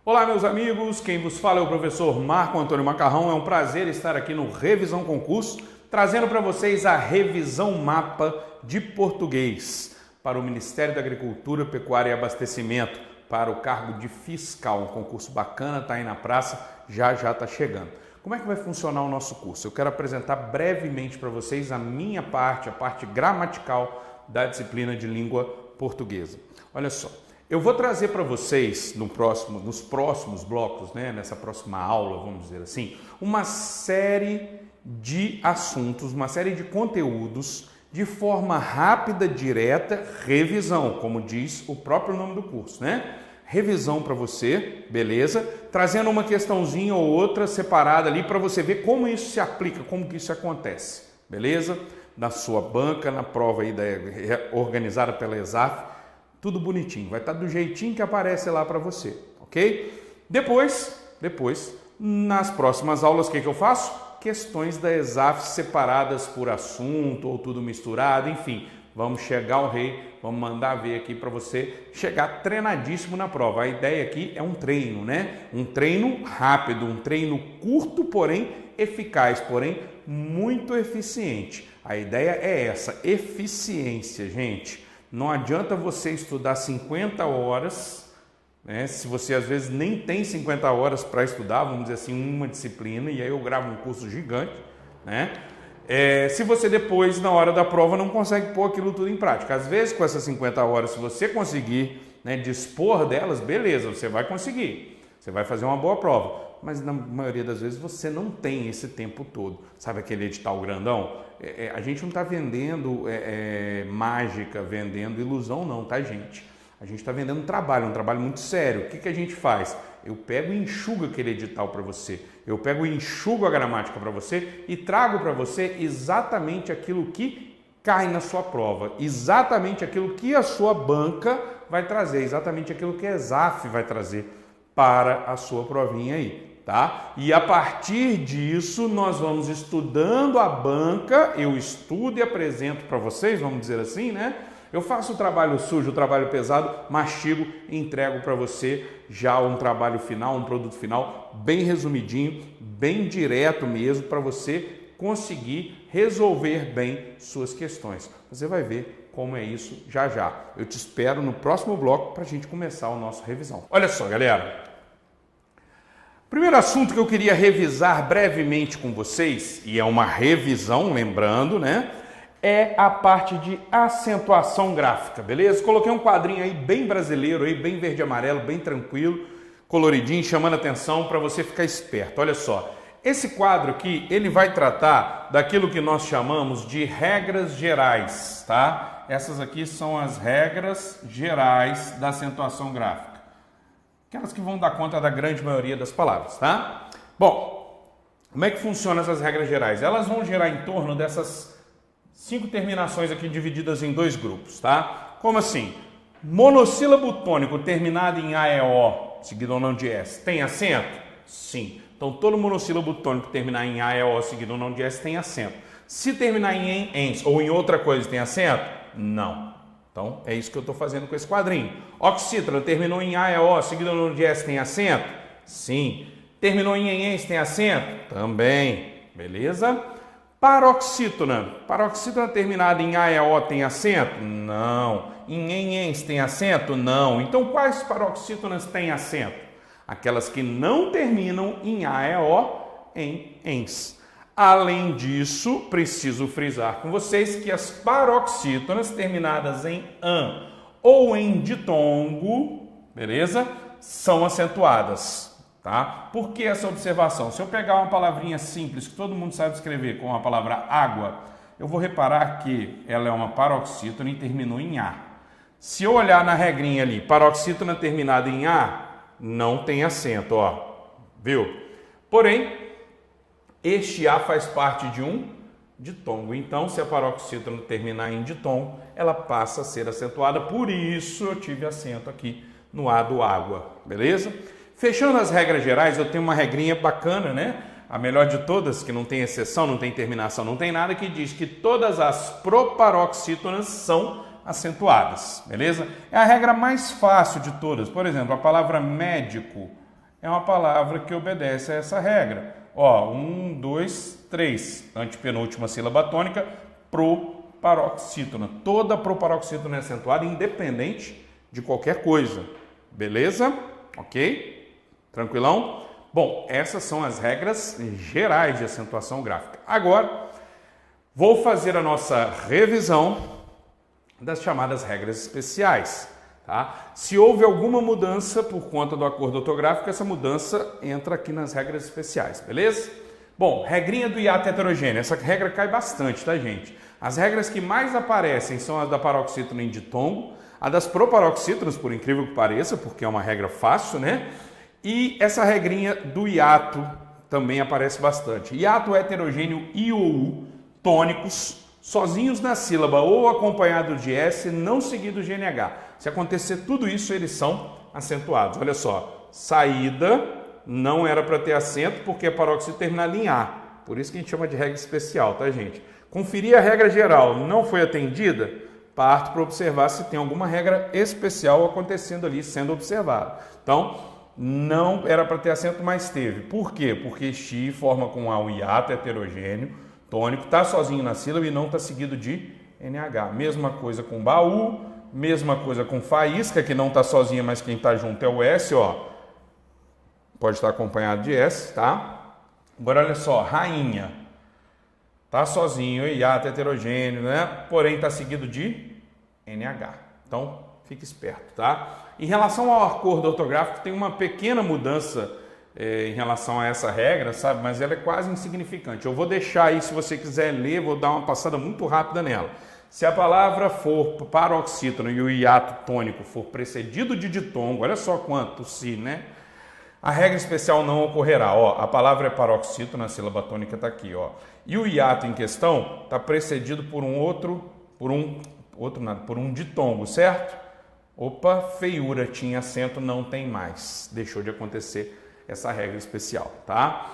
Olá, meus amigos, quem vos fala é o professor Marco Antônio Macarrão. É um prazer estar aqui no Revisão Concurso, trazendo para vocês a revisão mapa de português para o Ministério da Agricultura, Pecuária e Abastecimento, para o cargo de fiscal. Um concurso bacana, está aí na praça, já está chegando. Como é que vai funcionar o nosso curso? Eu quero apresentar brevemente para vocês a minha parte, a parte gramatical da disciplina de língua portuguesa. Olha só. Eu vou trazer para vocês nos próximos blocos, nessa próxima aula, vamos dizer assim, uma série de assuntos, uma série de conteúdos de forma rápida, direta, revisão, como diz o próprio nome do curso, Revisão para você, beleza? Trazendo uma questãozinha ou outra separada ali para você ver como isso se aplica, como que isso acontece, beleza? Na sua banca, na prova aí organizada pela ESAF, tudo bonitinho, vai estar do jeitinho que aparece lá para você, ok? Depois, nas próximas aulas, o que eu faço? Questões da ESAF separadas por assunto ou tudo misturado, enfim. Vamos chegar ao rei, vamos mandar ver aqui para você chegar treinadíssimo na prova. A ideia aqui é um treino, Um treino rápido, um treino curto, porém eficaz, porém muito eficiente. A ideia é essa, eficiência, gente. Não adianta você estudar 50 horas, se você às vezes nem tem 50 horas para estudar, vamos dizer assim, uma disciplina, e aí eu gravo um curso gigante, se você depois, na hora da prova, não consegue pôr aquilo tudo em prática. Às vezes, com essas 50 horas, se você conseguir dispor delas, beleza, você vai conseguir, você vai fazer uma boa prova. Mas na maioria das vezes você não tem esse tempo todo. Sabe aquele edital grandão? A gente não está vendendo mágica, vendendo ilusão não, tá, gente? A gente está vendendo um trabalho muito sério. O que a gente faz? Eu pego e enxugo aquele edital para você. Eu pego e enxugo a gramática para você e trago para você exatamente aquilo que cai na sua prova. Exatamente aquilo que a sua banca vai trazer. Exatamente aquilo que a ESAF vai trazer para a sua provinha aí. Tá? E a partir disso nós vamos estudando a banca, eu estudo e apresento para vocês, vamos dizer assim, Eu faço o trabalho sujo, o trabalho pesado, mastigo e entrego para você já um trabalho final, um produto final bem resumidinho, bem direto mesmo, para você conseguir resolver bem suas questões. Você vai ver como é isso já. Eu te espero no próximo bloco para a gente começar o nosso revisão. Olha só, galera. Primeiro assunto que eu queria revisar brevemente com vocês, e é uma revisão, lembrando, é a parte de acentuação gráfica, beleza? Coloquei um quadrinho aí bem brasileiro, aí, bem verde e amarelo, bem tranquilo, coloridinho, chamando atenção para você ficar esperto. Olha só, esse quadro aqui, ele vai tratar daquilo que nós chamamos de regras gerais, tá? Essas aqui são as regras gerais da acentuação gráfica. Aquelas que vão dar conta da grande maioria das palavras, tá? Bom, como é que funcionam essas regras gerais? Elas vão girar em torno dessas 5 terminações aqui divididas em 2 grupos, tá? Como assim? Monossílabo tônico terminado em AEO, seguido ou não de S, tem acento? Sim. Então, todo monossílabo tônico terminar em AEO, seguido ou não de S, tem acento. Se terminar em ENS ou em outra coisa, tem acento? Não. Então, é isso que eu estou fazendo com esse quadrinho. Oxítono terminou em AEO, seguido no de S, tem acento? Sim. Terminou em ENS, tem acento? Também. Beleza? Paroxítona. Paroxítona terminada em AEO tem acento? Não. Em ENS tem acento? Não. Então, quais paroxítonas têm acento? Aquelas que não terminam em AEO, em ENS. Além disso, preciso frisar com vocês que as paroxítonas terminadas em an ou em ditongo, beleza? São acentuadas, tá? Por que essa observação? Se eu pegar uma palavrinha simples que todo mundo sabe escrever com a palavra água, eu vou reparar que ela é uma paroxítona e terminou em A. Se eu olhar na regrinha ali, paroxítona terminada em A, não tem acento, viu? Porém, este A faz parte de um ditongo. Então, se a paroxítona terminar em ditongo, ela passa a ser acentuada. Por isso, eu tive acento aqui no A do água. Beleza? Fechando as regras gerais, eu tenho uma regrinha bacana, A melhor de todas, que não tem exceção, não tem terminação, não tem nada, que diz que todas as proparoxítonas são acentuadas. Beleza? É a regra mais fácil de todas. Por exemplo, a palavra médico é uma palavra que obedece a essa regra. Ó, 1, 2, 3, antepenúltima sílaba tônica, proparoxítona. Toda proparoxítona é acentuada independente de qualquer coisa. Beleza? Ok? Tranquilão? Bom, essas são as regras gerais de acentuação gráfica. Agora, vou fazer a nossa revisão das chamadas regras especiais. Tá? Se houve alguma mudança por conta do acordo ortográfico, essa mudança entra aqui nas regras especiais, beleza? Bom, regrinha do hiato heterogêneo. Essa regra cai bastante, tá, gente? As regras que mais aparecem são as da paroxítona em ditongo, a das proparoxítonas, por incrível que pareça, porque é uma regra fácil, né? E essa regrinha do hiato também aparece bastante. Hiato heterogêneo I ou U, tônicos, sozinhos na sílaba ou acompanhados de S, não seguido de NH. Se acontecer tudo isso, eles são acentuados. Olha só, saída não era para ter acento porque a paroxítona termina em A. Por isso que a gente chama de regra especial, tá, gente? Conferir a regra geral não foi atendida, parto para observar se tem alguma regra especial acontecendo ali, sendo observada. Então, não era para ter acento, mas teve. Por quê? Porque X forma com A um hiato heterogêneo, tônico, está sozinho na sílaba e não está seguido de NH. Mesma coisa com baú, mesma coisa com faísca, que não está sozinha, mas quem está junto é o S, ó. Pode estar acompanhado de S, tá? Agora, olha só, rainha. Está sozinho, hiato heterogêneo, né? Porém, está seguido de NH. Então, fique esperto, tá? Em relação ao acordo ortográfico, tem uma pequena mudança em relação a essa regra, sabe? Mas ela é quase insignificante. Eu vou deixar aí, se você quiser ler, vou dar uma passada muito rápida nela. Se a palavra for paroxítona e o hiato tônico for precedido de ditongo, olha só quanto si, né? A regra especial não ocorrerá. Ó, a palavra é paroxítona, a sílaba tônica está aqui, ó. E o hiato em questão está precedido por um ditongo, certo? Opa, feiura, tinha acento, não tem mais. Deixou de acontecer essa regra especial, tá?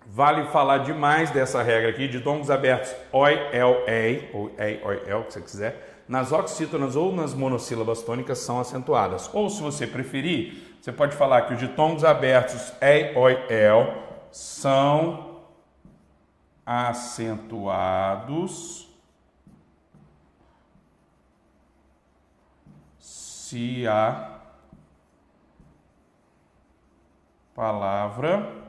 Vale falar demais dessa regra aqui, ditongos abertos oi, el, ei, ou ei, oi, el, que você quiser, nas oxítonas ou nas monossílabas tônicas são acentuadas. Ou, se você preferir, você pode falar que os ditongos abertos ei, oi, el são acentuados se a palavra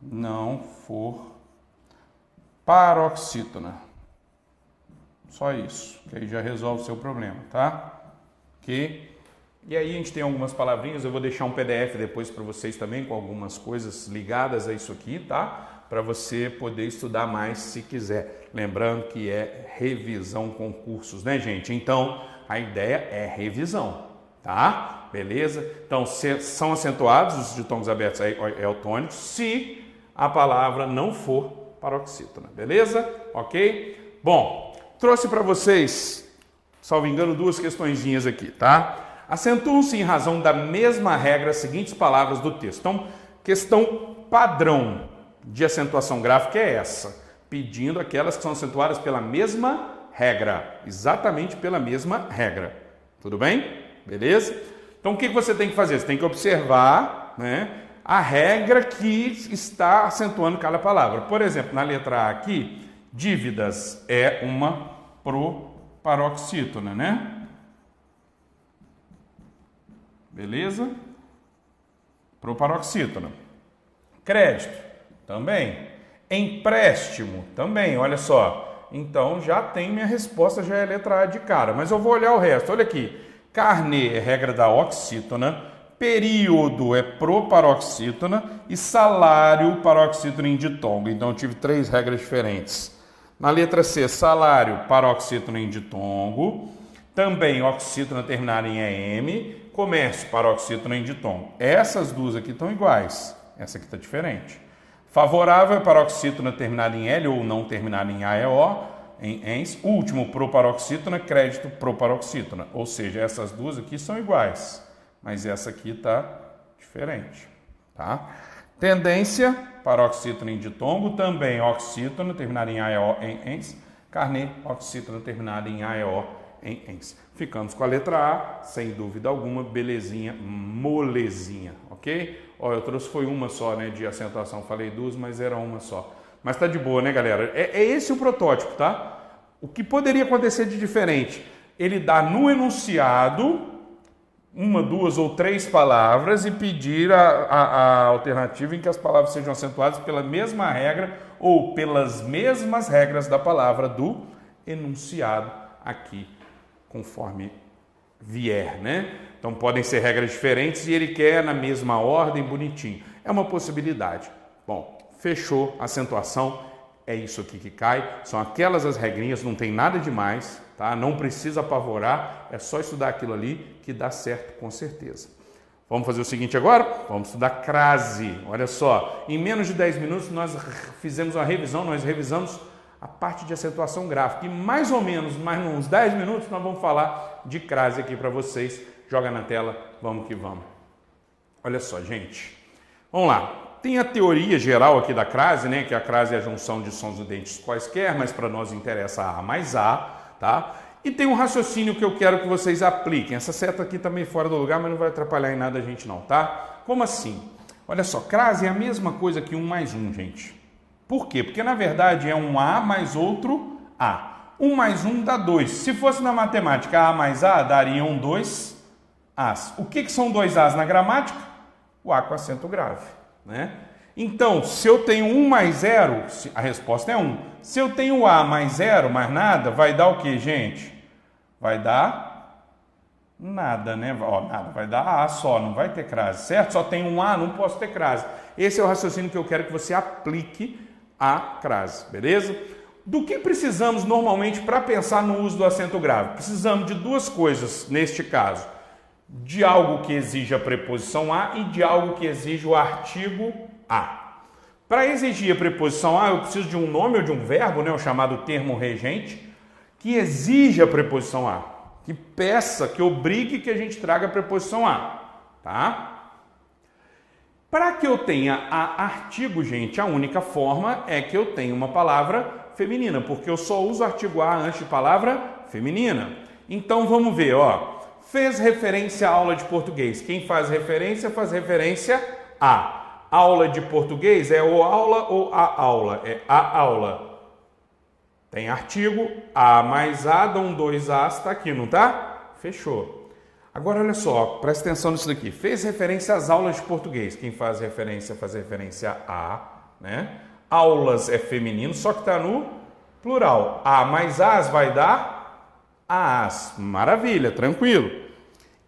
não for paroxítona. Só isso, que aí já resolve o seu problema, tá? Ok? E aí a gente tem algumas palavrinhas, eu vou deixar um PDF depois para vocês também, com algumas coisas ligadas a isso aqui, tá? Para você poder estudar mais se quiser. Lembrando que é revisão concursos, né, gente? Então, a ideia é revisão, tá? Beleza? Então, são acentuados os ditongos abertos eutônicos se a palavra não for paroxítona, beleza? Ok? Bom, trouxe para vocês, salvo engano, duas questõezinhas aqui, tá? Acentuam-se em razão da mesma regra as seguintes palavras do texto. Então, questão padrão de acentuação gráfica é essa, pedindo aquelas que são acentuadas pela mesma regra, exatamente pela mesma regra. Tudo bem? Beleza? Então, o que você tem que fazer? Você tem que observar, né, a regra que está acentuando cada palavra. Por exemplo, na letra A aqui, dívidas é uma proparoxítona, né? Beleza? Proparoxítona. Crédito, também. Empréstimo, também, olha só. Então, já tem minha resposta, já é a letra A de cara. Mas eu vou olhar o resto. Olha aqui. Carnê é regra da oxítona. Período é proparoxítona. E salário, paroxítona em ditongo. Então, eu tive três regras diferentes. Na letra C, salário, paroxítona em ditongo. Também oxítona terminada em EM. Comércio, paroxítona em ditongo. Essas duas aqui estão iguais. Essa aqui está diferente. Favorável é paroxítona terminada em L ou não terminada em AEO, em ENS. Último, proparoxítona, crédito, proparoxítona. Ou seja, essas duas aqui são iguais, mas essa aqui está diferente. Tá? Tendência, paroxítona em ditongo, também oxítona terminada em AEO, em ENS. Carnê, oxítona terminada em AEO, em ens. Ficamos com a letra A, sem dúvida alguma, belezinha, molezinha, ok? Ó, eu trouxe foi uma só, né, de acentuação, falei duas, mas era uma só. Mas tá de boa, né, galera? É esse o protótipo, tá? O que poderia acontecer de diferente? Ele dá no enunciado uma, duas ou três palavras e pedir a alternativa em que as palavras sejam acentuadas pela mesma regra ou pelas mesmas regras da palavra do enunciado aqui, conforme vier, né? Então podem ser regras diferentes e ele quer na mesma ordem, bonitinho. É uma possibilidade. Bom, fechou a acentuação, é isso aqui que cai, são aquelas as regrinhas, não tem nada demais, tá? Não precisa apavorar, é só estudar aquilo ali que dá certo com certeza. Vamos fazer o seguinte agora? Vamos estudar crase. Olha só, em menos de 10 minutos nós fizemos uma revisão, nós revisamos a parte de acentuação gráfica e mais ou menos, mais uns 10 minutos nós vamos falar de crase aqui para vocês. Joga na tela, vamos que vamos. Olha só, gente, vamos lá. Tem a teoria geral aqui da crase, né? Que a crase é a junção de sons e dentes quaisquer, mas para nós interessa A mais A, tá? E tem um raciocínio que eu quero que vocês apliquem. Essa seta aqui tá meio fora do lugar, mas não vai atrapalhar em nada a gente não, tá? Como assim? Olha só, crase é a mesma coisa que 1 mais 1, gente. Por quê? Porque na verdade é um A mais outro A. 1 mais 1 dá 2. Se fosse na matemática A mais A, dariam 2 As. O que são 2 As na gramática? O A com acento grave, né? Então, se eu tenho 1 mais 0, a resposta é 1. Se eu tenho A mais 0, mais nada, vai dar o que, gente? Vai dar nada, né? Ó, nada, vai dar A só, não vai ter crase, certo? Só tem um A, não posso ter crase. Esse é o raciocínio que eu quero que você aplique à crase, beleza? Do que precisamos normalmente para pensar no uso do acento grave? Precisamos de duas coisas neste caso. De algo que exige a preposição a e de algo que exige o artigo a. Para exigir a preposição a, eu preciso de um nome ou de um verbo, né, o chamado termo regente, que exige a preposição a, que peça, que obrigue que a gente traga a preposição a, tá? Para que eu tenha a artigo, gente, a única forma é que eu tenha uma palavra feminina, porque eu só uso artigo a antes de palavra feminina. Então vamos ver, ó. Fez referência à aula de português. Quem faz referência a. Aula de português é o aula ou a aula? É a aula. Tem artigo, a mais a, dão 2 As, tá aqui, não tá? Fechou. Agora olha só, presta atenção nisso daqui. Fez referência às aulas de português. Quem faz referência a, né? Aulas é feminino, só que tá no plural. A mais as vai dar as. Maravilha, tranquilo.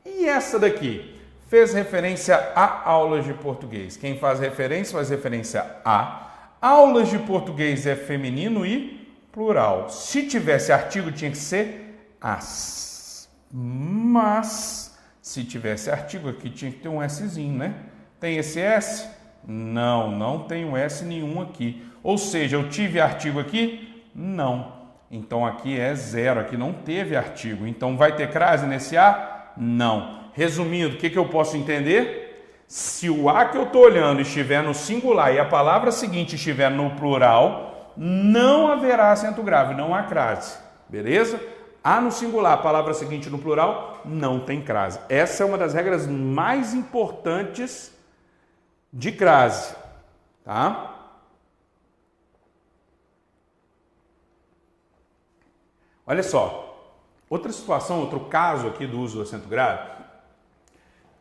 E essa daqui? Fez referência a aulas de português. Quem faz referência a. Aulas de português é feminino e plural. Se tivesse artigo, tinha que ser as. Mas, se tivesse artigo aqui, tinha que ter um Szinho, né? Tem esse S? Não, não tem um S nenhum aqui. Ou seja, eu tive artigo aqui? Não. Então, aqui é 0. Aqui não teve artigo. Então, vai ter crase nesse A? Não. Resumindo, o que eu posso entender? Se o A que eu estou olhando estiver no singular e a palavra seguinte estiver no plural, não haverá acento grave, não há crase. Beleza? A no singular, a palavra seguinte no plural, não tem crase. Essa é uma das regras mais importantes de crase. Tá? Olha só. Outra situação, outro caso aqui do uso do acento grave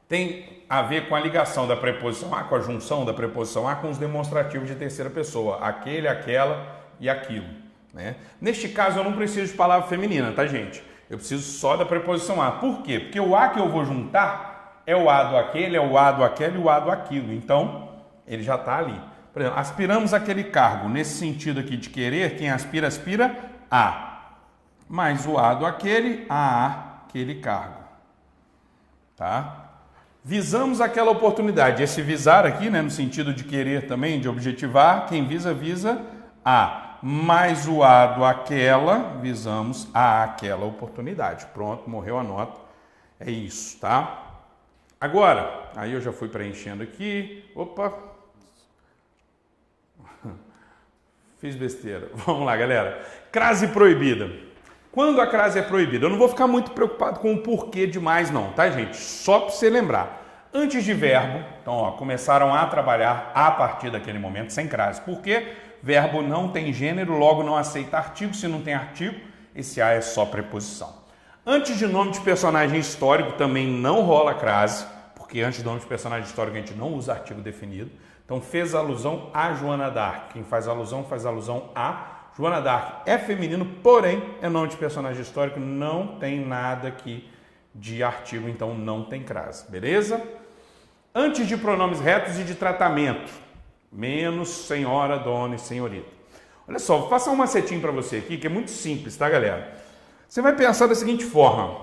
tem a ver com a ligação da preposição a, com a junção da preposição a com os demonstrativos de terceira pessoa. Aquele, aquela e aquilo. Né? Neste caso, eu não preciso de palavra feminina, tá, gente? Eu preciso só da preposição a. Por quê? Porque o a que eu vou juntar é o a do aquele, é o a do aquele e o a do aquilo. Então, ele já está ali. Por exemplo, aspiramos aquele cargo. Nesse sentido aqui de querer, quem aspira, aspira a. Mais o a do aquele, a aquele cargo. Tá? Visamos aquela oportunidade. Esse visar aqui, né, no sentido de querer também, de objetivar, quem visa, visa a. Mais o a do aquela, visamos a aquela oportunidade. Pronto, morreu a nota. É isso, tá? Agora, aí eu já fui preenchendo aqui. Opa! Fiz besteira. Vamos lá, galera. Crase proibida. Quando a crase é proibida? Eu não vou ficar muito preocupado com o porquê demais não, tá, gente? Só para você lembrar. Antes de verbo, então, ó, começaram a trabalhar a partir daquele momento sem crase. Por quê? Verbo não tem gênero, logo não aceita artigo. Se não tem artigo, esse A é só preposição. Antes de nome de personagem histórico também não rola crase, porque antes de nome de personagem histórico a gente não usa artigo definido. Então fez alusão a Joana d'Arc. Quem faz alusão a Joana d'Arc. É feminino, porém é nome de personagem histórico, não tem nada aqui de artigo, então não tem crase, beleza? Antes de pronomes retos e de tratamento, menos senhora, dona e senhorita. Olha só, vou passar um macetinho para você aqui, que é muito simples, tá, galera? Você vai pensar da seguinte forma.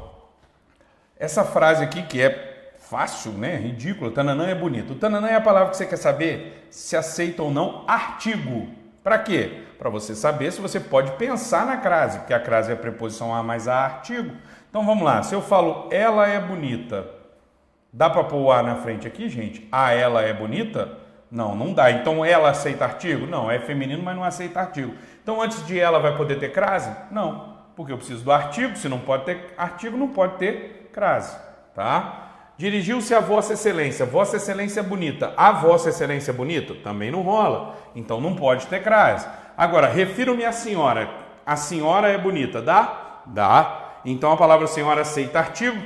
Essa frase aqui, que é fácil, né? Ridícula. Tananã é bonito. O tananã é a palavra que você quer saber se aceita ou não artigo. Para quê? Para você saber se você pode pensar na crase, porque a crase é a preposição a mais a artigo. Então vamos lá. Se eu falo ela é bonita, dá para pôr o a na frente aqui, gente? A ela é bonita? Não, não dá. Então ela aceita artigo? Não, é feminino, mas não aceita artigo. Então antes de ela vai poder ter crase? Não, porque eu preciso do artigo. Se não pode ter artigo, não pode ter crase, tá? Dirigiu-se a Vossa Excelência. Vossa Excelência é bonita. A Vossa Excelência é bonita? Também não rola. Então não pode ter crase. Agora, refiro-me à senhora. A senhora é bonita. Dá? Dá. Então a palavra senhora aceita artigo.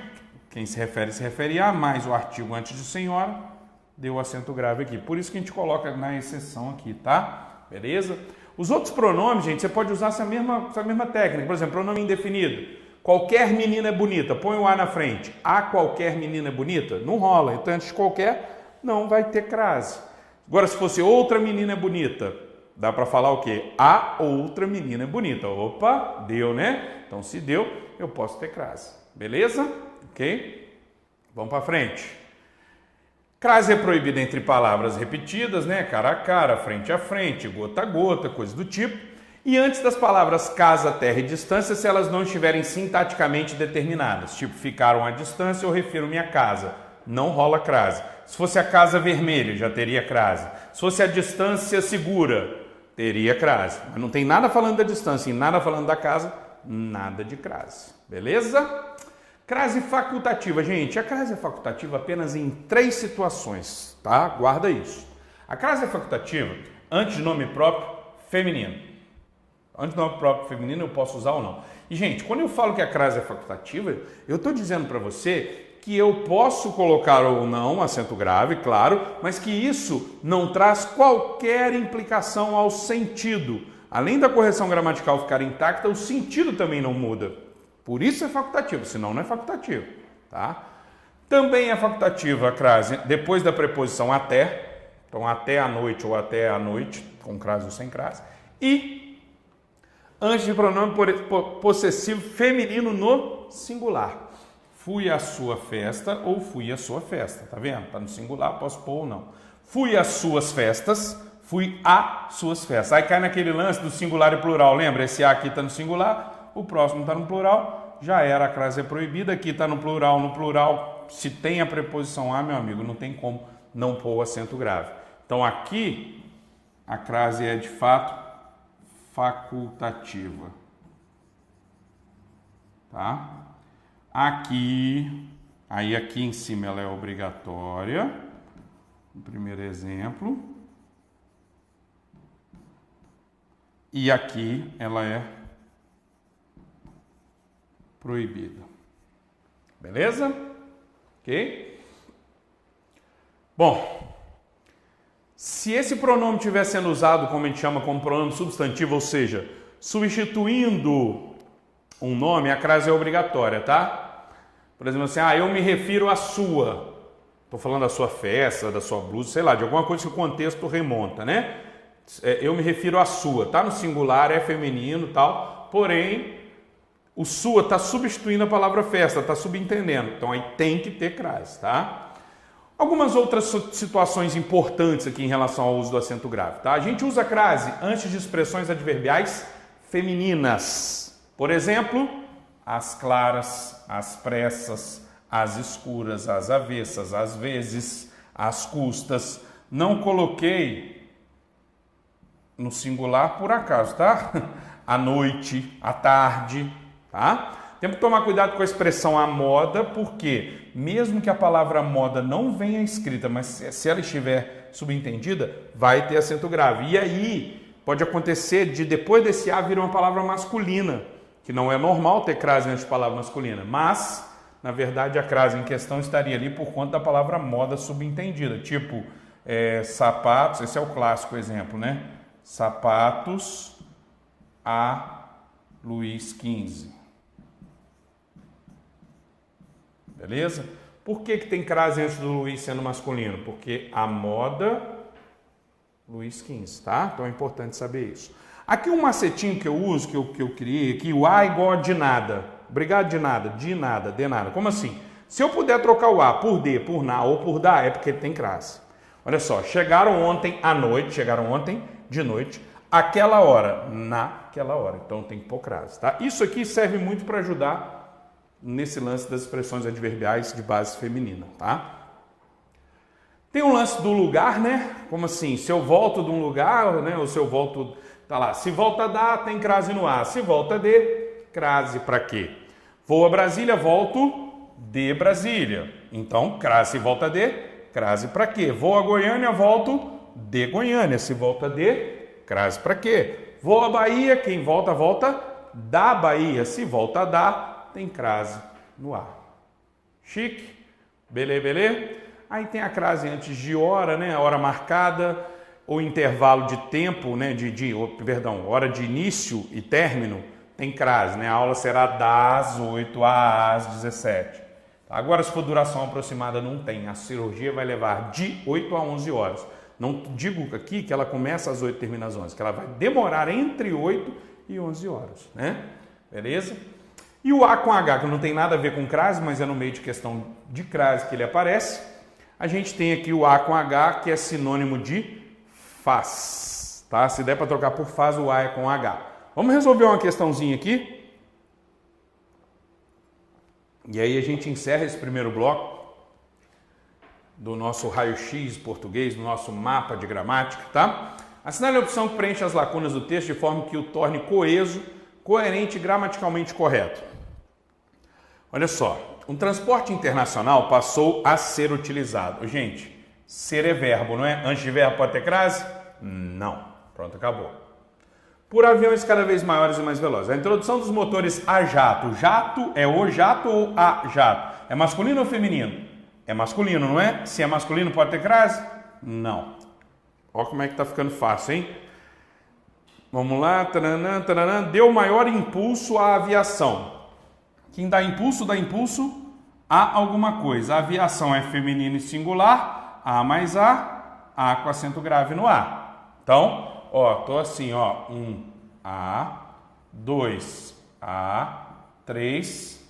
Quem se refere a, mais o artigo antes de senhora, deu acento grave aqui. Por isso que a gente coloca na exceção aqui, tá? Beleza? Os outros pronomes, gente, você pode usar essa mesma técnica. Por exemplo, pronome indefinido. Qualquer menina é bonita, põe o a na frente. A qualquer menina é bonita? Não rola. Então, antes de qualquer, não vai ter crase. Agora, se fosse outra menina é bonita, dá para falar o quê? A outra menina é bonita. Opa, deu, né? Então, se deu, eu posso ter crase. Beleza? Ok? Vamos para frente. Crase é proibida entre palavras repetidas, né? Cara a cara, frente a frente, gota a gota, coisa do tipo. E antes das palavras casa, terra e distância, se elas não estiverem sintaticamente determinadas. Tipo, ficaram à distância, eu refiro-me à casa. Não rola crase. Se fosse a casa vermelha, já teria crase. Se fosse a distância segura, teria crase. Mas não tem nada falando da distância e nada falando da casa, nada de crase. Beleza? Crase facultativa. Gente, a crase é facultativa apenas em 3 situações, tá? Guarda isso. A crase é facultativa antes de nome próprio feminino. Antes do nome próprio feminino eu posso usar ou não. E, gente, quando eu falo que a crase é facultativa, eu estou dizendo para você que eu posso colocar ou não acento grave, claro, mas que isso não traz qualquer implicação ao sentido. Além da correção gramatical ficar intacta, o sentido também não muda. Por isso é facultativo, senão não é facultativo, tá? Também é facultativa a crase depois da preposição até, então até a noite ou até a noite, com crase ou sem crase, e antes de pronome possessivo feminino no singular. Fui à sua festa ou fui à sua festa. Tá vendo? Tá no singular, posso pôr ou não. Fui às suas festas, fui a suas festas. Aí cai naquele lance do singular e plural. Lembra? Esse a aqui está no singular, o próximo está no plural. Já era, a crase é proibida. Aqui está no plural. No plural, se tem a preposição a, meu amigo, não tem como não pôr o acento grave. Então aqui, a crase é de fato facultativa, tá? Aqui em cima ela é obrigatória, no primeiro exemplo, e aqui ela é proibida, beleza? Ok? Bom, se esse pronome estiver sendo usado, como a gente chama, como pronome substantivo, ou seja, substituindo um nome, a crase é obrigatória, tá? Por exemplo, assim, eu me refiro à sua. Estou falando da sua festa, da sua blusa, sei lá, de alguma coisa que o contexto remonta, né? Eu me refiro à sua. Tá no singular, é feminino e tal, porém, o sua está substituindo a palavra festa, está subentendendo. Então, aí tem que ter crase, tá? Algumas outras situações importantes aqui em relação ao uso do acento grave, tá? A gente usa crase antes de expressões adverbiais femininas. Por exemplo, as claras, as pressas, as escuras, as avessas, às vezes, as custas. Não coloquei no singular por acaso, tá? À noite, à tarde, tá? Temos que tomar cuidado com a expressão à moda, porque mesmo que a palavra moda não venha escrita, mas se ela estiver subentendida, vai ter acento grave. E aí pode acontecer de depois desse A vir uma palavra masculina, que não é normal ter crase antes de palavra masculina, mas na verdade a crase em questão estaria ali por conta da palavra moda subentendida, tipo sapatos, esse é o clássico exemplo, né? Sapatos a Luiz XV. Beleza? Por que tem crase antes do Luiz sendo masculino? Porque a moda Luiz XV, tá? Então é importante saber isso. Aqui um macetinho que eu uso, que eu criei aqui, o A igual a de nada. Obrigado de nada, de nada. Como assim? Se eu puder trocar o A por D, por na ou por da, é porque ele tem crase. Olha só, chegaram ontem de noite, aquela hora, naquela hora. Então tem que pôr crase, tá? Isso aqui serve muito para ajudar nesse lance das expressões adverbiais de base feminina, tá? Tem um lance do lugar, né? Como assim? Se eu volto de um lugar, né? Ou se eu volto, tá lá, se volta da, tem crase no A. Se volta de, crase para quê? Vou a Brasília, volto de Brasília. Então, crase se volta de, crase para quê? Vou a Goiânia, volto de Goiânia. Se volta de, crase para quê? Vou a Bahia, quem volta, volta da Bahia. Se volta da, tem crase no A. Chique? Belê? Aí tem a crase antes de hora, né? A hora marcada, ou intervalo de tempo, né? Hora de início e término, tem crase, né? A aula será das 8 às 17. Agora, se for duração aproximada, não tem. A cirurgia vai levar de 8 a 11 horas. Não digo aqui que ela começa às 8 e termina às 11, que ela vai demorar entre 8 e 11 horas, né? Beleza? E o A com H, que não tem nada a ver com crase, mas é no meio de questão de crase que ele aparece. A gente tem aqui o A com H, que é sinônimo de faz, tá? Se der para trocar por faz, o A é com H. Vamos resolver uma questãozinha aqui. E aí a gente encerra esse primeiro bloco do nosso raio-x português, do nosso mapa de gramática, tá? Assinale a opção que preenche as lacunas do texto de forma que o torne coeso, coerente e gramaticalmente correto. Olha só, um transporte internacional passou a ser utilizado. Gente, ser é verbo, não é? Antes de verbo pode ter crase? Não. Pronto, acabou. Por aviões cada vez maiores e mais velozes. A introdução dos motores a jato. Jato é o jato ou a jato? É masculino ou feminino? É masculino, não é? Se é masculino pode ter crase? Não. Olha como é que tá ficando fácil, hein? Vamos lá. Deu maior impulso à aviação. Quem dá impulso a alguma coisa. A aviação é feminino e singular, A mais A com acento grave no A. Então, ó, tô assim, ó, 1 A, 2 A, 3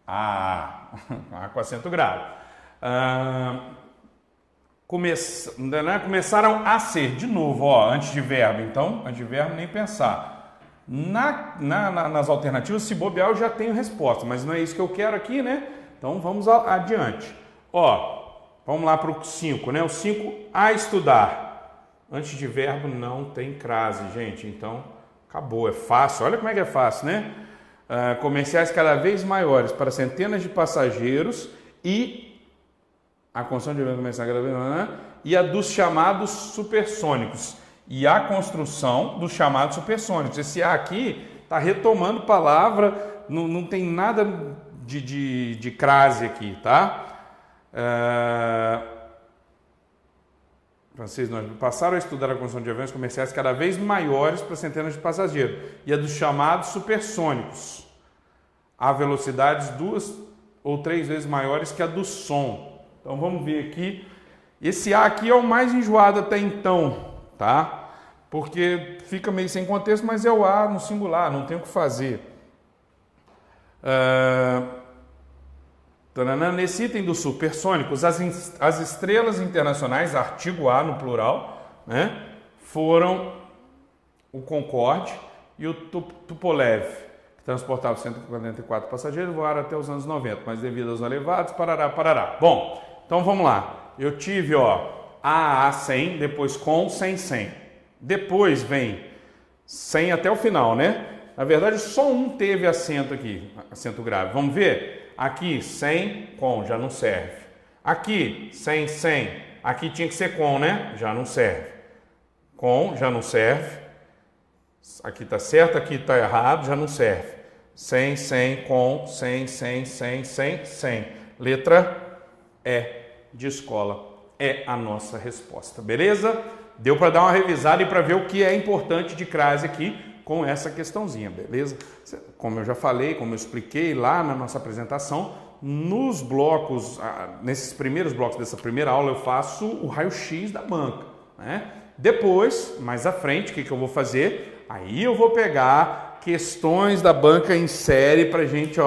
A com acento grave. Começaram a ser, de novo, ó, antes de verbo. Então, antes de verbo nem pensar. Nas alternativas, se bobear, eu já tenho resposta, mas não é isso que eu quero aqui, né? Então vamos adiante. Ó, vamos lá para o 5, né? O 5, a estudar. Antes de verbo não tem crase, gente. Então acabou, é fácil. Olha como é que é fácil, né? Comerciais cada vez maiores para centenas de passageiros e a construção de comercial cada vez maior, e a dos chamados supersônicos. E a construção dos chamados supersônicos. Esse A aqui está retomando palavra, não tem nada de crase aqui, tá? Vocês passaram a estudar a construção de aviões comerciais cada vez maiores para centenas de passageiros. E a dos chamados supersônicos. A velocidades 2 ou 3 vezes maiores que a do som. Então vamos ver aqui. Esse A aqui é o mais enjoado até então, tá? Porque fica meio sem contexto, mas é o A no singular, não tem o que fazer. Nesse item dos supersônicos, as estrelas internacionais, artigo A no plural, né, foram o Concorde e o Tupolev, que transportava 144 passageiros, voaram até os anos 90, mas devido aos elevados, parará. Bom, então vamos lá. Eu tive, ó, A 100, depois com, sem. Depois vem 100 até o final, né? Na verdade, só um teve acento aqui, acento grave. Vamos ver? Aqui, sem, com, já não serve. Aqui, sem, sem. Aqui tinha que ser com, né? Já não serve. Com, já não serve. Aqui tá certo, aqui tá errado, já não serve. Sem, com, sem. Letra E de escola é a nossa resposta, beleza? Deu para dar uma revisada e para ver o que é importante de crase aqui com essa questãozinha, beleza? Como eu já falei, como eu expliquei lá na nossa apresentação, nos blocos, nesses primeiros blocos dessa primeira aula, eu faço o raio-x da banca, né? Depois, mais à frente, o que eu vou fazer? Aí eu vou pegar questões da banca em série para gente,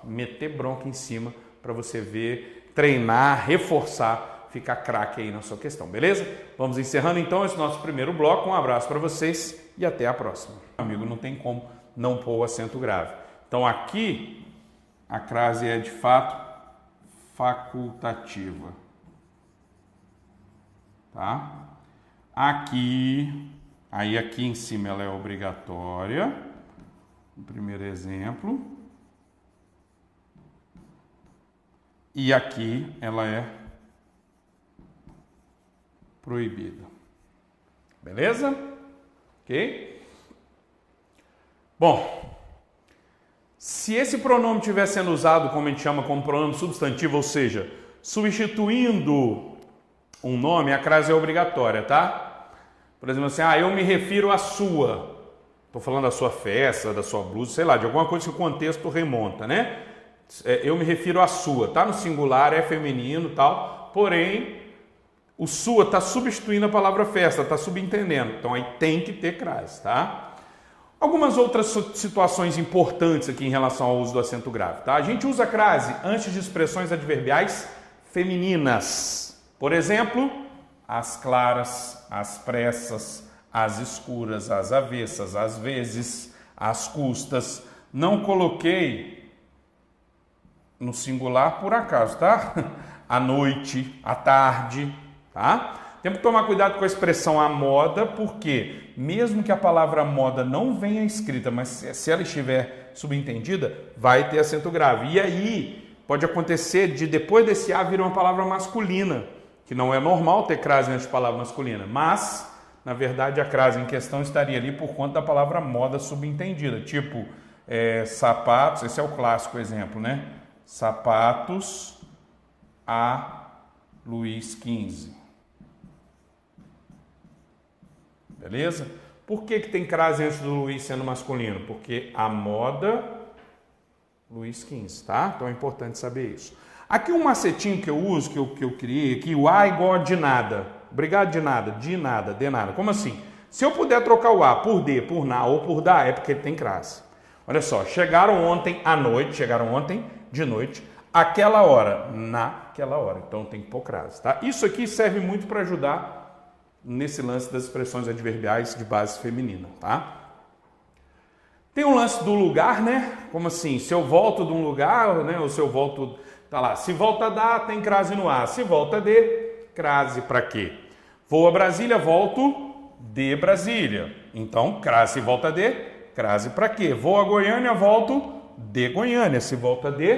meter bronca em cima para você ver, treinar, reforçar, ficar craque aí na sua questão, beleza? Vamos encerrando então esse nosso primeiro bloco. Um abraço para vocês e até a próxima. Amigo, não tem como não pôr o acento grave. Então aqui a crase é de fato facultativa, tá? Aqui em cima ela é obrigatória, o primeiro exemplo. E aqui ela é proibida. Beleza? Ok? Bom, se esse pronome estiver sendo usado, como a gente chama, como pronome substantivo, ou seja, substituindo um nome, a crase é obrigatória, tá? Por exemplo, assim, eu me refiro à sua. Estou falando da sua festa, da sua blusa, sei lá, de alguma coisa que o contexto remonta, né? Eu me refiro à sua, tá no singular, é feminino e tal, porém, o sua está substituindo a palavra festa, está subentendendo, então aí tem que ter crase, tá? Algumas outras situações importantes aqui em relação ao uso do acento grave, tá? A gente usa crase antes de expressões adverbiais femininas, por exemplo, as claras, as pressas, as escuras, as avessas, às vezes, as custas. Não coloquei no singular por acaso, tá? À noite, à tarde, tá? Temos que tomar cuidado com a expressão à moda, porque mesmo que a palavra moda não venha escrita, mas se ela estiver subentendida, vai ter acento grave. E aí pode acontecer de depois desse A vir uma palavra masculina, que não é normal ter crase antes de palavra masculina, mas na verdade a crase em questão estaria ali por conta da palavra moda subentendida, tipo sapatos, esse é o clássico exemplo, né? Sapatos a Luís XV. Beleza? Por que tem crase antes do Luís sendo masculino? Porque a moda Luís XV, tá? Então é importante saber isso. Aqui um macetinho que eu uso, que eu criei aqui, o A igual a de nada. Obrigado de nada, de nada. Como assim? Se eu puder trocar o A por D, por na ou por da, é porque ele tem crase. Olha só, chegaram ontem de noite, aquela hora, naquela hora. Então tem que pôr crase, tá? Isso aqui serve muito para ajudar nesse lance das expressões adverbiais de base feminina, tá? Tem um lance do lugar, né? Como assim? Se eu volto de um lugar, né? Ou se eu volto, tá lá. Se volta da, tem crase no A. Se volta de, crase para quê? Vou a Brasília, volto de Brasília. Então, crase se volta de, crase para quê? Vou a Goiânia, volto de Goiânia. Se volta de,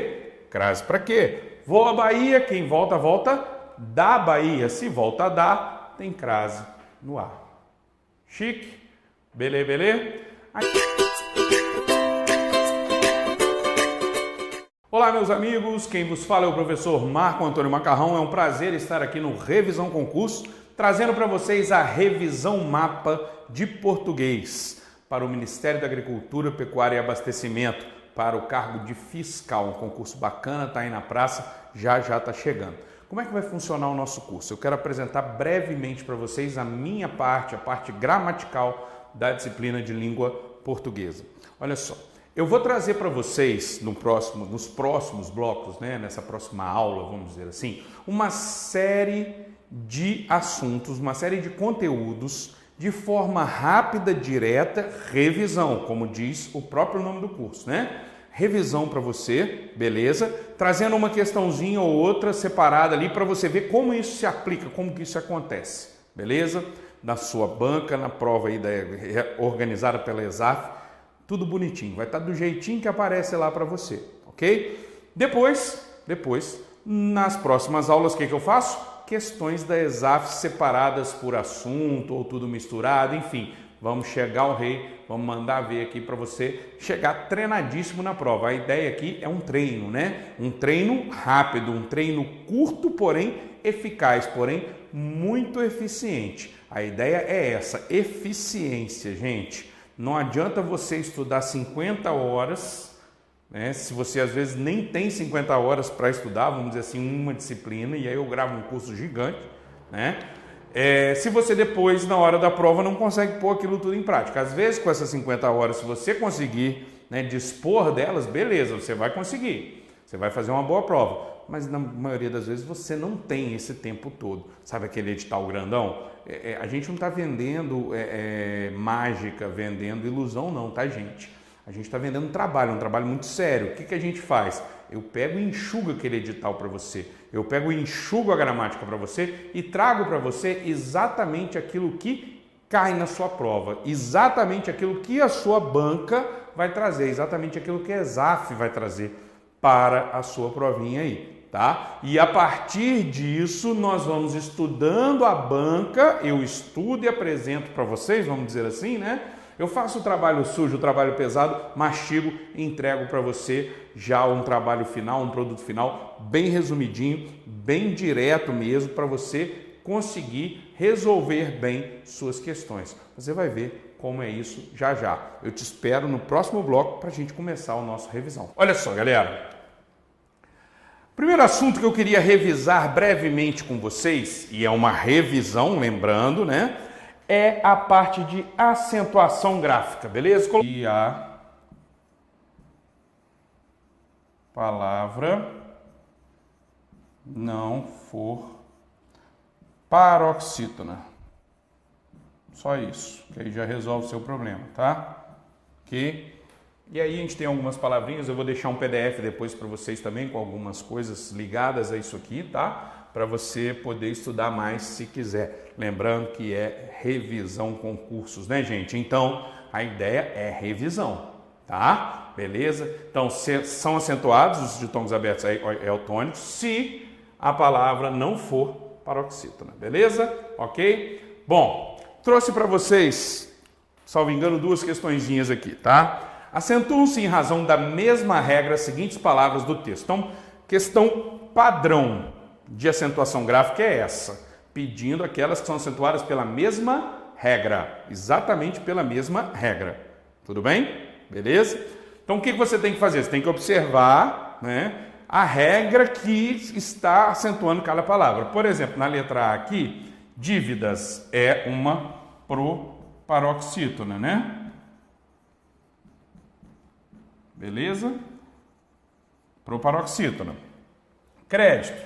crase para quê? Vou a Bahia, quem volta, volta da Bahia. Se volta da, tem crase no A. Chique? Belê? Olá, meus amigos. Quem vos fala é o professor Marco Antônio Macarrão. É um prazer estar aqui no Revisão Concurso, trazendo para vocês a revisão mapa de português para o Ministério da Agricultura, Pecuária e Abastecimento, para o cargo de fiscal. Um concurso bacana, está aí na praça, já está chegando. Como é que vai funcionar o nosso curso? Eu quero apresentar brevemente para vocês a minha parte, a parte gramatical da disciplina de língua portuguesa. Olha só, eu vou trazer para vocês nos próximos blocos, né, nessa próxima aula, vamos dizer assim, uma série de assuntos, uma série de conteúdos de forma rápida, direta, revisão, como diz o próprio nome do curso, né? Revisão para você, beleza? Trazendo uma questãozinha ou outra separada ali para você ver como isso se aplica, como que isso acontece, beleza? Na sua banca, na prova aí organizada pela ESAF, Tudo bonitinho, vai estar do jeitinho que aparece lá para você, ok? Depois, nas próximas aulas, o que eu faço? Questões da ESAF separadas por assunto ou tudo misturado, enfim. Vamos chegar ao rei, vamos mandar ver aqui para você chegar treinadíssimo na prova. A ideia aqui é um treino, né? Um treino rápido, um treino curto, porém eficaz, porém muito eficiente. A ideia é essa, eficiência, gente. Não adianta você estudar 50 horas, né? Se você às vezes nem tem 50 horas para estudar, vamos dizer assim, uma disciplina, e aí eu gravo um curso gigante, né? Se você depois, na hora da prova, não consegue pôr aquilo tudo em prática. Às vezes, com essas 50 horas, se você conseguir, né, dispor delas, beleza, você vai conseguir. Você vai fazer uma boa prova. Mas na maioria das vezes você não tem esse tempo todo. Sabe aquele edital grandão? A gente não está vendendo mágica, vendendo ilusão não, tá, gente? A gente está vendendo um trabalho muito sério. O que a gente faz? Eu pego e enxugo aquele edital para você. Eu pego e enxugo a gramática para você e trago para você exatamente aquilo que cai na sua prova, exatamente aquilo que a sua banca vai trazer, exatamente aquilo que a ESAF vai trazer para a sua provinha aí, tá? E a partir disso nós vamos estudando a banca, eu estudo e apresento para vocês, vamos dizer assim, né? Eu faço o trabalho sujo, o trabalho pesado, mastigo e entrego para você já um trabalho final, um produto final bem resumidinho, bem direto mesmo, para você conseguir resolver bem suas questões. Você vai ver como é isso já já. Eu te espero no próximo bloco para a gente começar o nosso revisão. Olha só, galera. Primeiro assunto que eu queria revisar brevemente com vocês, e é uma revisão, lembrando, né? É a parte de acentuação gráfica, beleza? E a palavra não for paroxítona. Só isso, que aí já resolve o seu problema, tá? Ok? E aí a gente tem algumas palavrinhas, eu vou deixar um PDF depois para vocês também, com algumas coisas ligadas a isso aqui, tá? Para você poder estudar mais se quiser. Lembrando que é revisão concursos, né, gente? Então, a ideia é revisão, tá? Beleza? Então, são acentuados os ditongos abertos eutônicos se a palavra não for paroxítona, beleza? Ok? Bom, trouxe para vocês, salvo engano, duas questõezinhas aqui, tá? Acentuam-se em razão da mesma regra as seguintes palavras do texto. Então, questão padrão de acentuação gráfica é essa, pedindo aquelas que são acentuadas pela mesma regra, exatamente pela mesma regra. Tudo bem? Beleza? Então, o que você tem que fazer? Você tem que observar, né, a regra que está acentuando cada palavra. Por exemplo, na letra A aqui, dívidas é uma proparoxítona, né? Beleza? Proparoxítona. Crédito,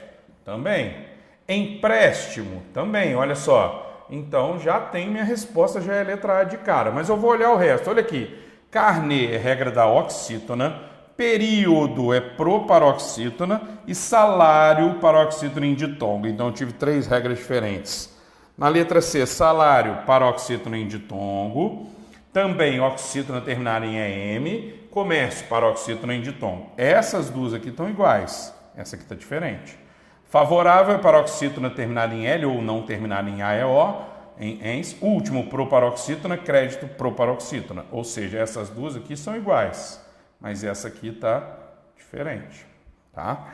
também. Empréstimo, também, olha só. Então, já tem minha resposta, já é letra A de cara. Mas eu vou olhar o resto. Olha aqui. Carnê é regra da oxítona. Período é proparoxítona. E salário, paroxítona em ditongo. Então, eu tive três regras diferentes. Na letra C, salário, paroxítona em ditongo. Também oxítona terminada em EM. Comércio, paroxítona em ditongo. Essas duas aqui estão iguais. Essa aqui está diferente. Favorável é paroxítona terminada em L ou não terminada em AEO, em ENS. Último, proparoxítona, crédito, proparoxítona. Ou seja, essas duas aqui são iguais, mas essa aqui está diferente. Tá?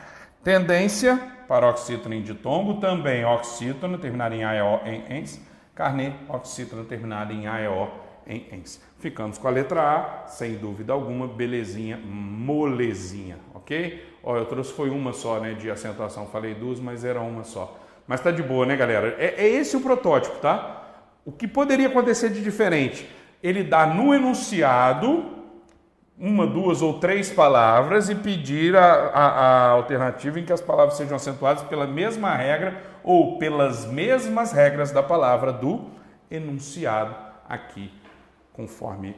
Tendência, paroxítona em ditongo, também oxítona terminada em AEO, em ENS. Carnê, oxítona terminada em AEO, em ENS. Ficamos com a letra A, sem dúvida alguma, belezinha, molezinha, ok? Ó, eu trouxe foi uma só, né, de acentuação, falei duas, mas era uma só. Mas tá de boa, né, galera? É esse o protótipo, tá? O que poderia acontecer de diferente? Ele dá no enunciado uma, duas ou três palavras e pedir a alternativa em que as palavras sejam acentuadas pela mesma regra ou pelas mesmas regras da palavra do enunciado aqui, conforme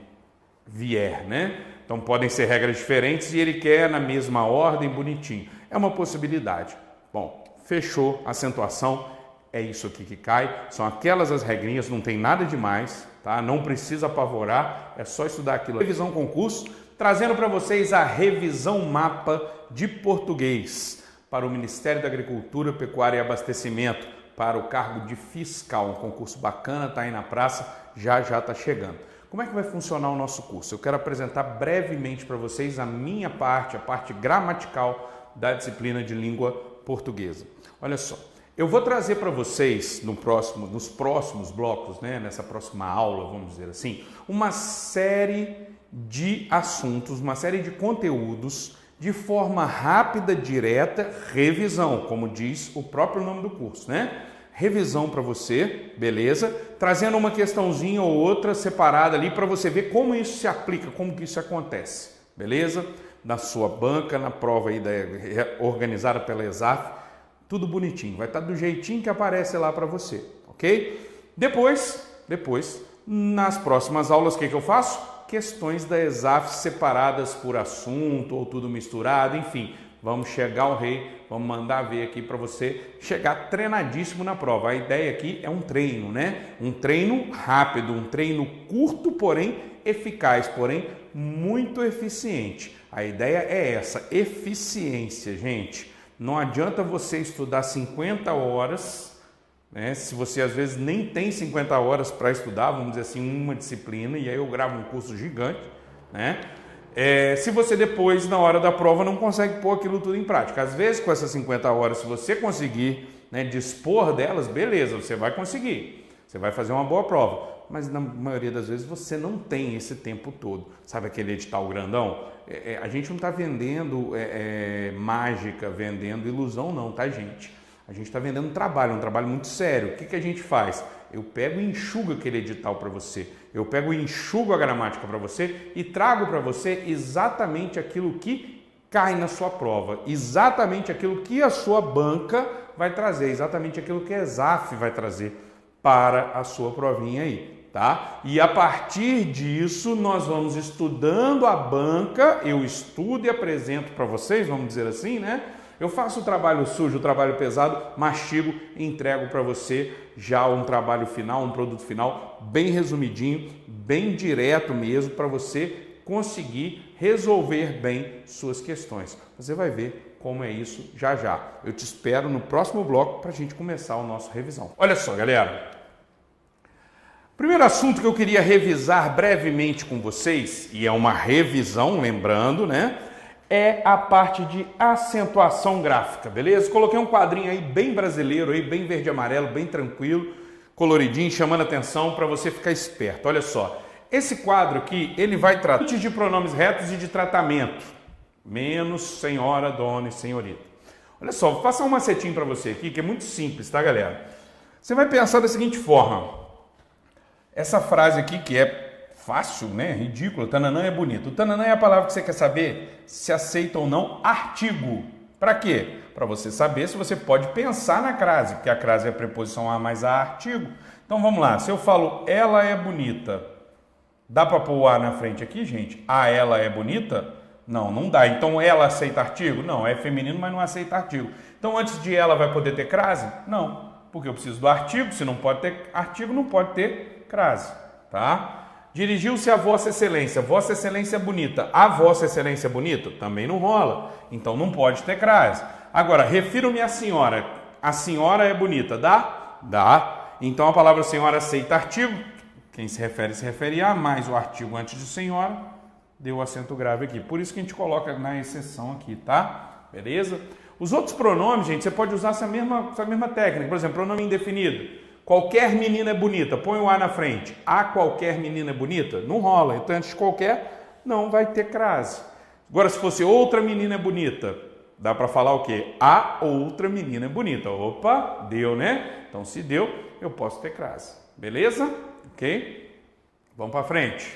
vier, né? Então podem ser regras diferentes e ele quer na mesma ordem, bonitinho. É uma possibilidade. Bom, fechou a acentuação, é isso aqui que cai. São aquelas as regrinhas, não tem nada demais, tá? Não precisa apavorar, é só estudar aquilo. Revisão concurso, trazendo para vocês a revisão mapa de português para o Ministério da Agricultura, Pecuária e Abastecimento, para o cargo de fiscal. Um concurso bacana, está aí na praça, já está chegando. Como é que vai funcionar o nosso curso? Eu quero apresentar brevemente para vocês a minha parte, a parte gramatical da disciplina de língua portuguesa. Olha só, eu vou trazer para vocês nos próximos blocos, né, nessa próxima aula, vamos dizer assim, uma série de assuntos, uma série de conteúdos de forma rápida, direta, revisão, como diz o próprio nome do curso, né? Revisão para você, beleza? Trazendo uma questãozinha ou outra separada ali para você ver como isso se aplica, como que isso acontece, beleza? Na sua banca, na prova aí organizada pela ESAF, tudo bonitinho, vai estar do jeitinho que aparece lá para você, ok? Depois, nas próximas aulas, o que eu faço? Questões da ESAF separadas por assunto ou tudo misturado, enfim, vamos chegar ao rei, vamos mandar ver aqui para você chegar treinadíssimo na prova. A ideia aqui é um treino, né? Um treino rápido, um treino curto, porém eficaz, porém muito eficiente. A ideia é essa, eficiência, gente. Não adianta você estudar 50 horas, né? Se você às vezes nem tem 50 horas para estudar, vamos dizer assim, uma disciplina, e aí eu gravo um curso gigante, né? Se você depois, na hora da prova, não consegue pôr aquilo tudo em prática. Às vezes, com essas 50 horas, se você conseguir, né, dispor delas, beleza, você vai conseguir. Você vai fazer uma boa prova. Mas na maioria das vezes você não tem esse tempo todo. Sabe aquele edital grandão? A gente não está vendendo mágica, vendendo ilusão não, tá, gente? A gente está vendendo um trabalho muito sério. O que a gente faz? Eu pego e enxugo aquele edital para você. Eu pego e enxugo a gramática para você e trago para você exatamente aquilo que cai na sua prova, exatamente aquilo que a sua banca vai trazer, exatamente aquilo que a ESAF vai trazer para a sua provinha aí, tá? E a partir disso nós vamos estudando a banca, eu estudo e apresento para vocês, vamos dizer assim, né? Eu faço o trabalho sujo, o trabalho pesado, mastigo e entrego para você já um trabalho final, um produto final bem resumidinho, bem direto mesmo, para você conseguir resolver bem suas questões. Você vai ver como é isso já já. Eu te espero no próximo bloco para a gente começar o nosso revisão. Olha só, galera. Primeiro assunto que eu queria revisar brevemente com vocês, e é uma revisão, lembrando, né? É a parte de acentuação gráfica, beleza? Coloquei um quadrinho aí bem brasileiro, aí, bem verde e amarelo, bem tranquilo, coloridinho, chamando a atenção para você ficar esperto. Olha só, esse quadro aqui, ele vai tratar de pronomes retos e de tratamento, menos senhora, dona e senhorita. Olha só, vou passar um macetinho para você aqui, que é muito simples, tá, galera? Você vai pensar da seguinte forma, essa frase aqui que é fácil, né? Ridículo. Tananã é bonito. O tananã é a palavra que você quer saber se aceita ou não artigo. Para quê? Para você saber se você pode pensar na crase, porque a crase é a preposição a mais a artigo. Então vamos lá. Se eu falo ela é bonita, dá para pôr o a na frente aqui, gente? A ela é bonita? Não, não dá. Então ela aceita artigo? Não, é feminino, mas não aceita artigo. Então antes de ela vai poder ter crase? Não, porque eu preciso do artigo. Se não pode ter artigo, não pode ter crase, tá? Dirigiu-se a Vossa Excelência. Vossa Excelência é bonita. A Vossa Excelência é bonita? Também não rola. Então não pode ter crase. Agora, refiro-me à senhora. A senhora é bonita. Dá? Dá. Então a palavra senhora aceita artigo. Quem se refere a, mais o artigo antes de senhora. Deu o acento grave aqui. Por isso que a gente coloca na exceção aqui, tá? Beleza? Os outros pronomes, gente, você pode usar essa mesma técnica. Por exemplo, pronome indefinido. Qualquer menina é bonita, põe o a na frente. A qualquer menina é bonita? Não rola. Então, antes de qualquer, não vai ter crase. Agora, se fosse outra menina é bonita, dá para falar o quê? A outra menina é bonita. Opa, deu, né? Então, se deu, eu posso ter crase. Beleza? Ok? Vamos para frente.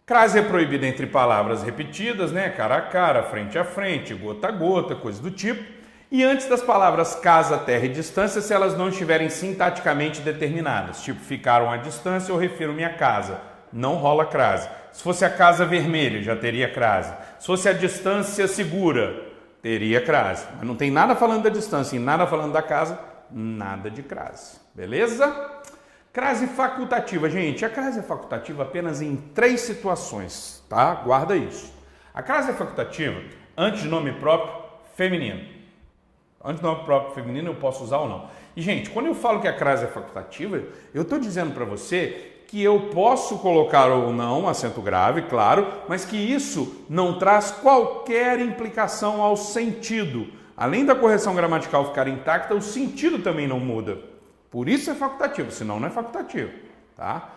Crase é proibida entre palavras repetidas, né? Cara a cara, frente a frente, gota a gota, coisa do tipo. E antes das palavras casa, terra e distância, se elas não estiverem sintaticamente determinadas, tipo ficaram à distância, eu refiro-me à casa, não rola crase. Se fosse a casa vermelha, já teria crase. Se fosse a distância segura, teria crase. Mas não tem nada falando da distância e nada falando da casa, nada de crase. Beleza? Crase facultativa, gente. A crase é facultativa apenas em 3 situações, tá? Guarda isso. A crase é facultativa, antes de nome próprio, feminino. Antes de nome próprio feminino eu posso usar ou não. E, gente, quando eu falo que a crase é facultativa, eu estou dizendo para você que eu posso colocar ou não acento grave, claro, mas que isso não traz qualquer implicação ao sentido. Além da correção gramatical ficar intacta, o sentido também não muda. Por isso é facultativo, senão não é facultativo, tá?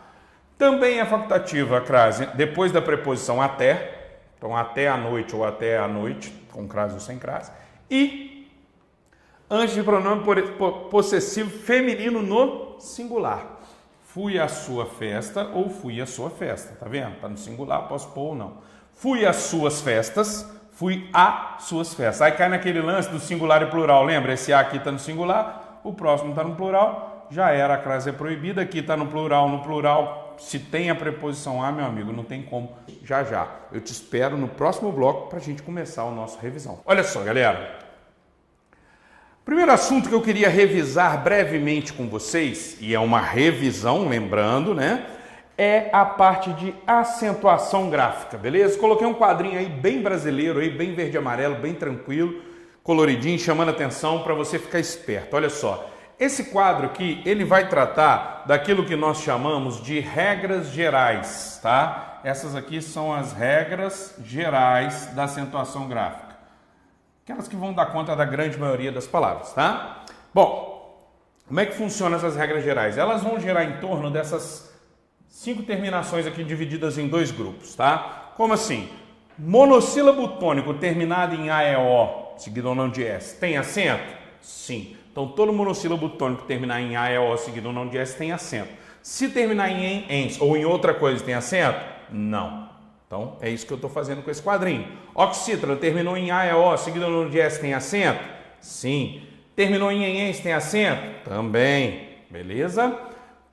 Também é facultativa a crase depois da preposição até, então até a noite ou até a noite, com crase ou sem crase, e antes de pronome possessivo feminino no singular. Fui à sua festa ou fui à sua festa, tá vendo? Tá no singular, posso pôr ou não. Fui às suas festas, fui a suas festas. Aí cai naquele lance do singular e plural, lembra? Esse a aqui tá no singular, o próximo tá no plural, já era, a crase é proibida, aqui tá no plural, se tem a preposição a, meu amigo, não tem como, já. Eu te espero no próximo bloco pra gente começar o nosso revisão. Olha só, galera. Primeiro assunto que eu queria revisar brevemente com vocês, e é uma revisão, lembrando, né? É a parte de acentuação gráfica, beleza? Coloquei um quadrinho aí bem brasileiro, aí, bem verde e amarelo, bem tranquilo, coloridinho, chamando a atenção para você ficar esperto. Olha só, esse quadro aqui, ele vai tratar daquilo que nós chamamos de regras gerais, tá? Essas aqui são as regras gerais da acentuação gráfica. Aquelas que vão dar conta da grande maioria das palavras, tá? Bom, como é que funcionam essas regras gerais? Elas vão girar em torno dessas 5 terminações aqui divididas em 2 grupos, tá? Como assim? Monossílabo tônico terminado em A, E, O, seguido ou não de S, tem acento? Sim. Então, todo monossílabo tônico terminar em A, E, O, seguido ou não de S, tem acento. Se terminar em ens ou em outra coisa, tem acento? Não. Então, é isso que eu estou fazendo com esse quadrinho. Oxítono, terminou em A, E, O, seguido ou não de S, tem acento? Sim. Terminou em ens, tem acento? Também. Beleza?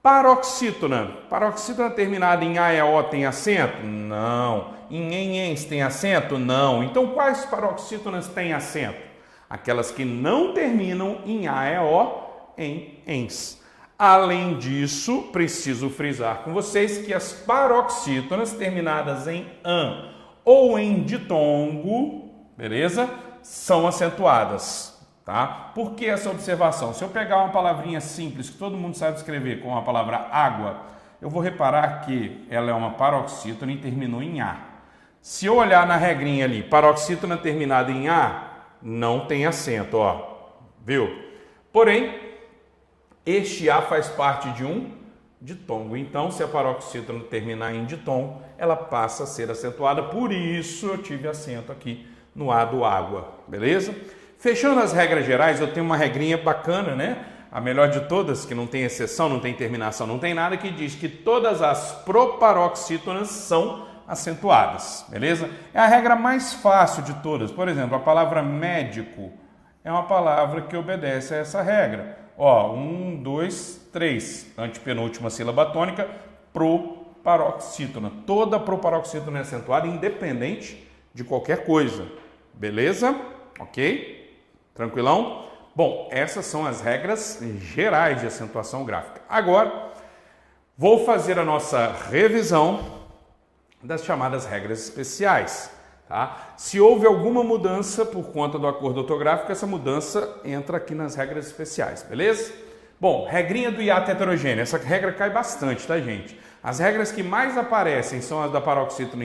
Paroxítona. Paroxítona terminada em A, E, O, tem acento? Não. Em ens tem acento? Não. Então, quais paroxítonas têm acento? Aquelas que não terminam em A, E, O, em ens. Além disso, preciso frisar com vocês que as paroxítonas terminadas em an ou em ditongo, beleza? São acentuadas, tá? Por que essa observação? Se eu pegar uma palavrinha simples que todo mundo sabe escrever, como a palavra água, eu vou reparar que ela é uma paroxítona e terminou em A. Se eu olhar na regrinha ali, paroxítona terminada em A, não tem acento, ó, viu? Porém, este A faz parte de um ditongo. Então, se a paroxítona terminar em ditongo, ela passa a ser acentuada. Por isso, eu tive acento aqui no A do água. Beleza? Fechando as regras gerais, eu tenho uma regrinha bacana, né? A melhor de todas, que não tem exceção, não tem terminação, não tem nada, que diz que todas as proparoxítonas são acentuadas. Beleza? É a regra mais fácil de todas. Por exemplo, a palavra médico é uma palavra que obedece a essa regra. Ó, 1, 2, 3, antepenúltima sílaba tônica, proparoxítona. Toda proparoxítona é acentuada, independente de qualquer coisa. Beleza? Ok? Tranquilão? Bom, essas são as regras gerais de acentuação gráfica. Agora, vou fazer a nossa revisão das chamadas regras especiais. Tá? Se houve alguma mudança por conta do acordo ortográfico, essa mudança entra aqui nas regras especiais, beleza? Bom, regrinha do hiato heterogêneo. Essa regra cai bastante, tá, gente? As regras que mais aparecem são as da paroxítona